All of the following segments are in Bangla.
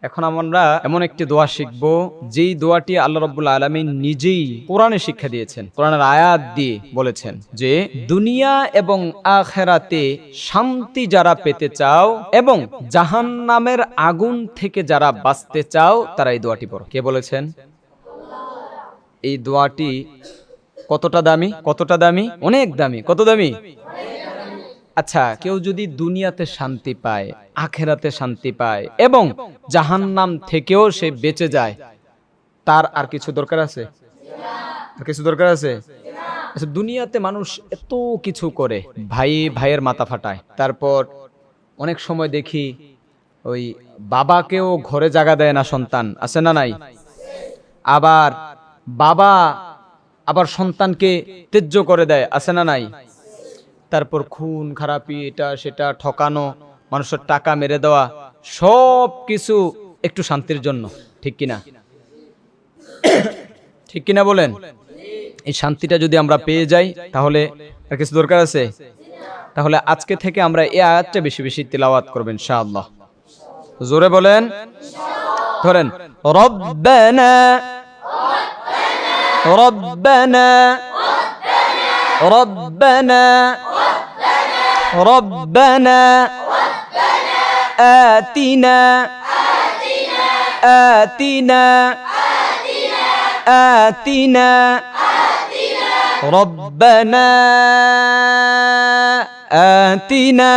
এখন আমরা এমন একটি দোয়া শিখব যেই দোয়াটি আল্লাহ রাব্বুল আলামিন নিজেই কোরআনে শিক্ষা দিয়েছেন। কোরআনের আয়াত দিয়ে বলেছেন যে দুনিয়া এবং আখিরাতে শান্তি যারা পেতে চাও এবং জাহান্নামের আগুন থেকে যারা বাঁচতে চাও তারা এই দোয়াটি পড়ো। কে বলেছেন? এই দোয়াটি কতটা দামি? কতটা দামি? অনেক দামি। কত দামি? আচ্ছা, কেউ যদি দুনিয়াতে শান্তি পায়, আখেরাতে শান্তি পায় এবং জাহান্নাম থেকেও সে বেঁচে যায়, তার আর কিছু দরকার আছে? আর কিছু দরকার আছে? আচ্ছা, দুনিয়াতে মানুষ এত কিছু করে, ভাই ভাইয়ের মাথা ফাটায়, তারপর অনেক সময় দেখি ওই বাবাকেও ঘরে জায়গা দেয় না সন্তান, আছে না নাই? আবার বাবা আবার সন্তানকে ত্যায্য করে দেয়, আছে না নাই? তারপর খুন খারাপি, এটা সেটা, ঠকানো, মানুষের টাকা মেরে দেওয়া, সব কিছু একটু শান্তির জন্য। ঠিক কিনা? ঠিক কিনা বলেন? এই শান্তিটা যদি আমরা পেয়ে যাই তাহলে আর কিছু দরকার আছে? তাহলে আজকে থেকে আমরা এই আয়াতটা বেশি বেশি তিলাওয়াত করব ইনশাআল্লাহ। জোরে বলেন, ধরেন রব্বানা রব্বানা রব্বানা ربنا آتنا آتنا آتنا ربنا آتنا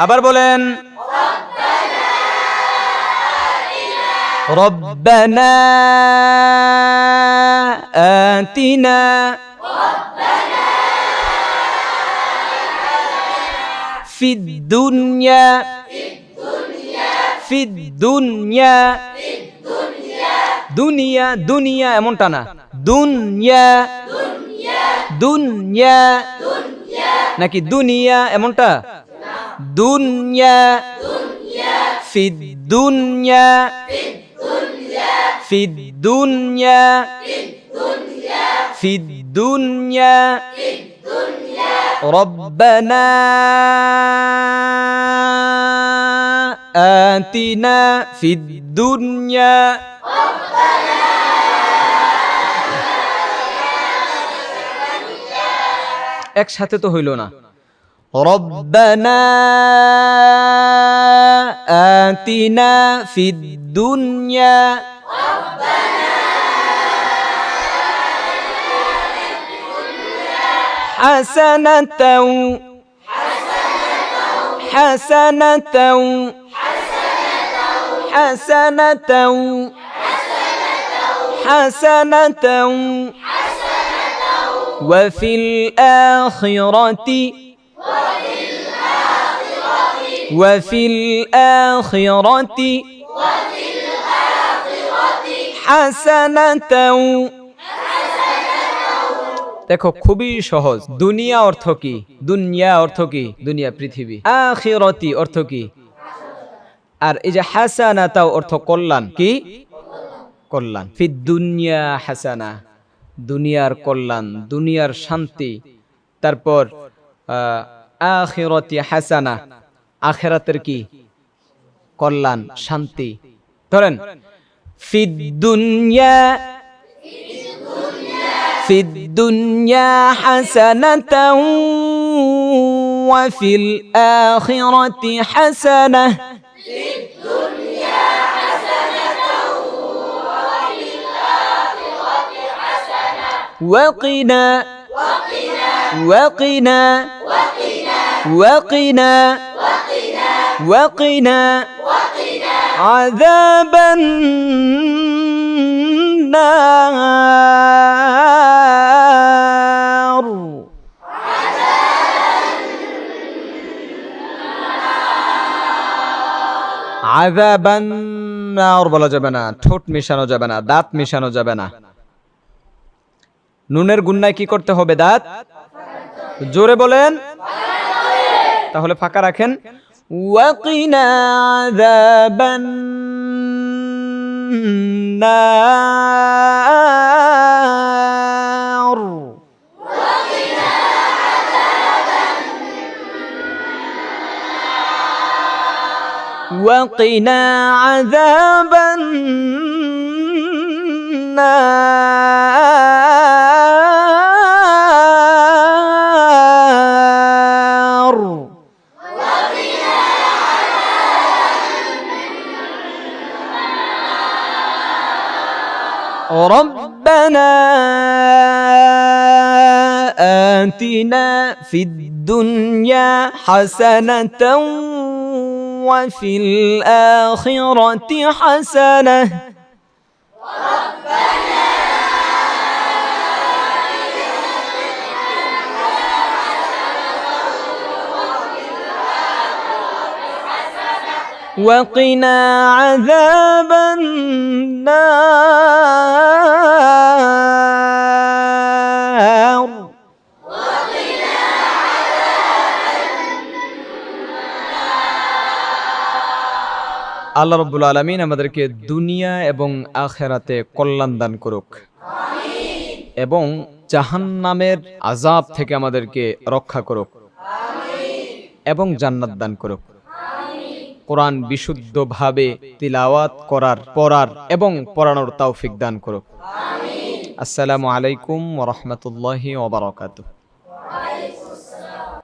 আবার বলেন ربنا آتنا في الدنيا في الدنيا দুনিয়া দুনিয়া এমনটা না, দুনিয়া দুনিয়া নাকি দুনিয়া এমনটা, দুনিয়া في الدنيا في الدنيا في الدنيا ربنا آتنا في الدنيا একসাথে তো হইল না। ربنا آتنا في الدنيا حسنة حسنة حسنة حسنة وفي الآخرة وفي الآخرة حسنة দেখো খুবই সহজ। দুনিয়া অর্থ কি? দুনিয়া অর্থ কি? দুনিয়া পৃথিবী। আখিরাতি অর্থ কি? আর এই যে হাসানাতা অর্থ কল্যাণ। কি? কল্যাণ। ফিদ দুনিয়া হাসানা, দুনিয়ার কল্যাণ, দুনিয়ার শান্তি। তারপর আখিরাতি হাসানা, আখিরাতের কি? কল্যাণ, শান্তি। ধরেন ফিদ দুনিয়া في الدنيا حسنة وفي الآخرة حسنة في الدنيا حسنة وفي الآخرة حسنة وقنا وقنا وقنا وقنا عذاب النار আযাবান নার বলা যাবে না, ঠোঁট মিশানো যাবে না, দাঁত মিশানো যাবে না। নুনের গুন্নায় কি করতে হবে? দাঁত জোরে বলেন, তাহলে ফাঁকা রাখেন। ওয়াকিনা আযাবান নার وقنا عذاب النار ربنا آتنا في الدنيا حسنة وفي الآخرة حسنة وقنا عذاب النار আল্লাহ রাব্বুল আলামিন আমাদেরকে দুনিয়া এবং আখিরাতে কল্যাণ দান করুক এবং জাহান্নামের আযাব থেকে আমাদেরকে রক্ষা করুক এবং জান্নাত দান করুক। কোরআন বিশুদ্ধভাবে তিলাওয়াত করার, পড়ার এবং পড়ানোর তৌফিক দান করুক। আসসালামু আলাইকুম ওয়া রাহমাতুল্লাহি ওয়া বারাকাতুহু।